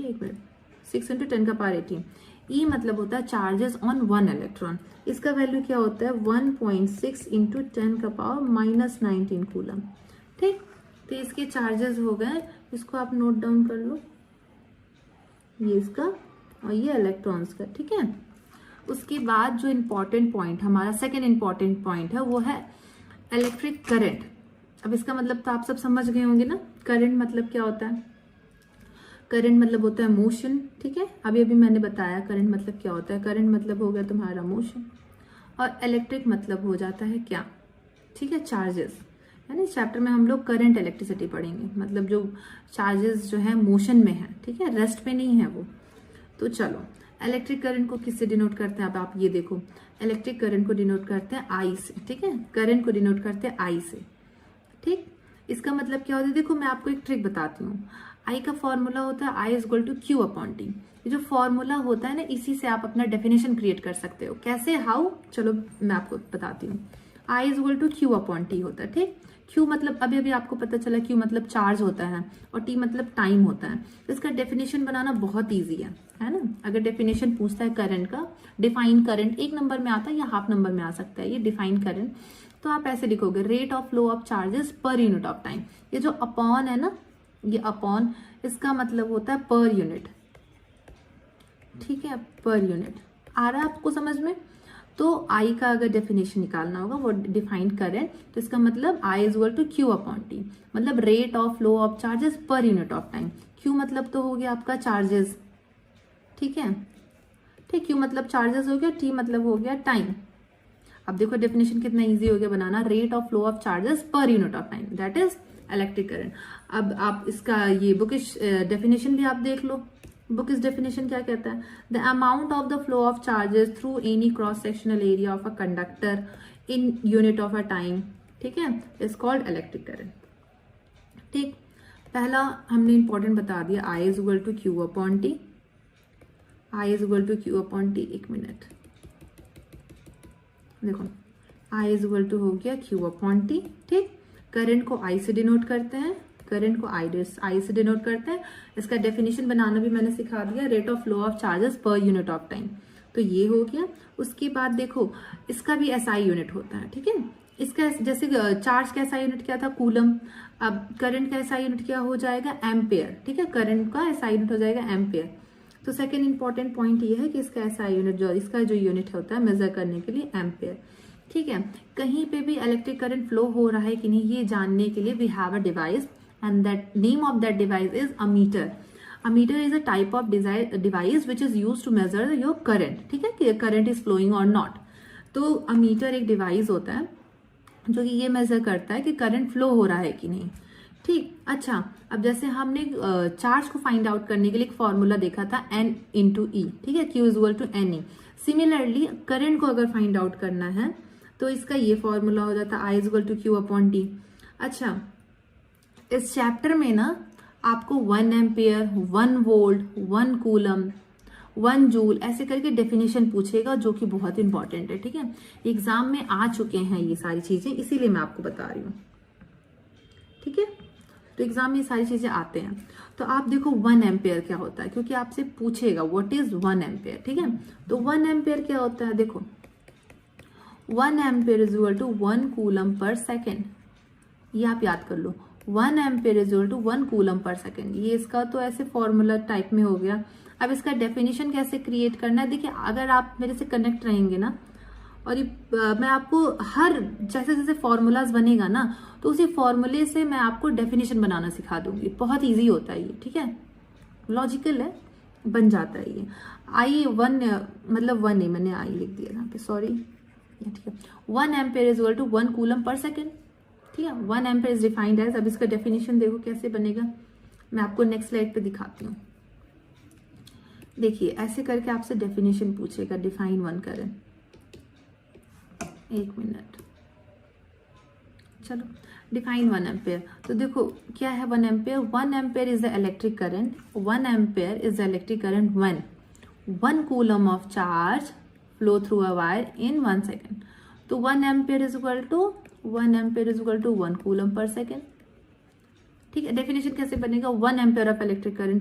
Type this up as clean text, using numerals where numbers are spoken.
एक मिनट, 6 × 10⁻18। ई मतलब होता है चार्जेस ऑन 1 इलेक्ट्रॉन। इसका वैल्यू क्या होता है 1.6 × 10⁻−19 कूलम। ठीक, तो इसके चार्जेस हो गए, इसको आप नोट डाउन कर लो, ये इसका और ये इलेक्ट्रॉन्स का। ठीक है, उसके बाद जो इम्पोर्टेंट पॉइंट, हमारा सेकेंड इम्पोर्टेंट पॉइंट है, वो है इलेक्ट्रिक करंट। अब इसका मतलब तो आप सब समझ गए होंगे ना, करंट मतलब क्या होता है। करंट मतलब होता है मोशन। ठीक है, अभी अभी मैंने बताया करंट मतलब क्या होता है। करंट मतलब हो गया तुम्हारा मोशन, और इलेक्ट्रिक मतलब हो जाता है क्या, ठीक है, चार्जेस। यानी चैप्टर में हम लोग करंट इलेक्ट्रिसिटी पढ़ेंगे, मतलब जो चार्जेस जो है मोशन में है, ठीक है, रेस्ट पे नहीं है वो। तो चलो, इलेक्ट्रिक करंट को किससे डिनोट करते हैं, अब आप ये देखो, इलेक्ट्रिक करंट को डिनोट करते हैं आई से। ठीक है, करंट को डिनोट करते हैं आई से। ठीक, इसका मतलब क्या होता है, देखो मैं आपको एक ट्रिक बताती हूँ। आई का फॉर्मूला होता है I = Q/T। ये जो फॉर्मूला होता है ना, इसी से आप अपना डेफिनेशन क्रिएट कर सकते हो। कैसे, हाउ, चलो मैं आपको बताती हूँ। I = Q/T होता है। ठीक, Q मतलब अभी अभी आपको पता चला, Q मतलब चार्ज होता है और T मतलब टाइम होता है। तो इसका डेफिनेशन बनाना बहुत ईजी है ना। अगर डेफिनेशन पूछता है करंट का, डिफाइन करंट 1 नंबर में आता है या हाफ नंबर में आ सकता है, ये डिफाइन करंट, तो आप ऐसे लिखोगे, rate of flow of charges per unit of time. ये जो अपॉन है ना, ये अपॉन, इसका मतलब होता है पर यूनिट। ठीक है, पर यूनिट आ रहा है आपको समझ में। तो आई का अगर डेफिनेशन निकालना होगा, वो डिफाइन करें, तो इसका मतलब I = Q/T, मतलब rate of flow of charges per unit of time. Q मतलब तो हो गया आपका चार्जेस। ठीक है, ठीक, Q मतलब चार्जेस हो गया, T मतलब हो गया टाइम। अब देखो डेफिनेशन कितना इजी हो गया बनाना, rate of flow of charges per unit of time, that is electric current. अब आप इसका ये बुकिश डेफिनेशन भी आप देख लो। बुक इस डेफिनेशन क्या कहता है, the amount of the flow of charges through any cross sectional area of a conductor in unit of a time, ठीक है, इज कॉल्ड इलेक्ट्रिक करंट। ठीक, पहला हमने इंपॉर्टेंट बता दिया, I = Q/T। I = Q/T, एक मिनट, देखो I = हो गया Q/T। ठीक, करंट को I से डिनोट करते हैं, करंट को I से डिनोट करते हैं। इसका डेफिनेशन बनाना भी मैंने सिखा दिया, rate of flow of charges per unit of time. तो ये हो गया। उसके बाद देखो, इसका भी SI यूनिट होता है। ठीक है, इसका जैसे चार्ज का SI यूनिट क्या था, कूलम। अब करंट का SI यूनिट क्या हो जाएगा, एम्पेयर। ठीक है, करंट का SI यूनिट हो जाएगा एम्पेयर। तो सेकेंड इंपॉर्टेंट पॉइंट ये है कि इसका SI यूनिट, जो इसका जो यूनिट होता है मेजर करने के लिए, एम्पेयर। ठीक है, कहीं पे भी इलेक्ट्रिक करंट फ्लो हो रहा है कि नहीं, ये जानने के लिए we have a device, and that name of that device is ammeter. Ammeter is a type of device which is used to measure your current. ठीक है, कि current is flowing or not. तो ammeter एक device होता है जो कि ये मेजर करता है कि करंट फ्लो हो रहा है कि नहीं। ठीक, अच्छा, अब जैसे हमने चार्ज को फाइंड आउट करने के लिए एक फॉर्मूला देखा था N × E। ठीक है, Q = NE। सिमिलरली करंट को अगर फाइंड आउट करना है तो इसका ये फॉर्मूला हो जाता है I = Q/T। अच्छा, इस चैप्टर में ना आपको 1 एम्पियर, 1 वोल्ट, 1 कूलम, 1 जूल ऐसे करके डेफिनेशन पूछेगा, जो कि बहुत इंपॉर्टेंट है। ठीक है, एग्जाम में आ चुके हैं ये सारी चीजें, इसीलिए मैं आपको बता रही हूँ। ठीक है, तो एग्जाम में ये सारी चीजें आते हैं। तो आप देखो 1 एम्पियर क्या होता है, क्योंकि आपसे पूछेगा व्हाट इज 1 एम्पियर। ठीक है, तो 1 एम्पियर क्या होता है, देखो 1 एम्पियर = 1 कूलम पर सेकेंड। ये आप याद कर लो, 1 एम्पियर = 1 कूलम पर सेकेंड। ये इसका तो ऐसे फॉर्मूला टाइप में हो गया। अब इसका डेफिनेशन कैसे क्रिएट करना है, देखिए अगर आप मेरे से कनेक्ट रहेंगे ना, और ये मैं आपको हर जैसे जैसे फॉर्मूलाज बनेगा ना, तो उसी फॉर्मूले से मैं आपको डेफिनेशन बनाना सिखा दूंगी। बहुत ईजी होता है ये। ठीक है, लॉजिकल है, बन जाता है ये। I1 मतलब 1 नहीं, मैंने I लिख दिया यहाँ पे, सॉरी। ठीक है, 1 एम्पियर = 1 कूलम पर सेकेंड। ठीक है, 1 एम्पियर इज डिफाइंड एज, अब इसका डेफिनेशन देखो कैसे बनेगा, मैं आपको नेक्स्ट स्लाइड पे दिखाती हूँ। देखिए ऐसे करके आपसे डेफिनेशन पूछेगा, डिफाइन 1 करंट। एक मिनट, चलो डिफाइन 1 एम्पेयर। तो देखो क्या है 1 ampere, 1 ampere is the electric current, 1 ampere is the electric current when 1 coulomb of charge flow through a wire in 1 second. तो 1 ampere is equal to 1 coulomb per second. ठीक है, definition कैसे बनेगा, 1 ampere of electric current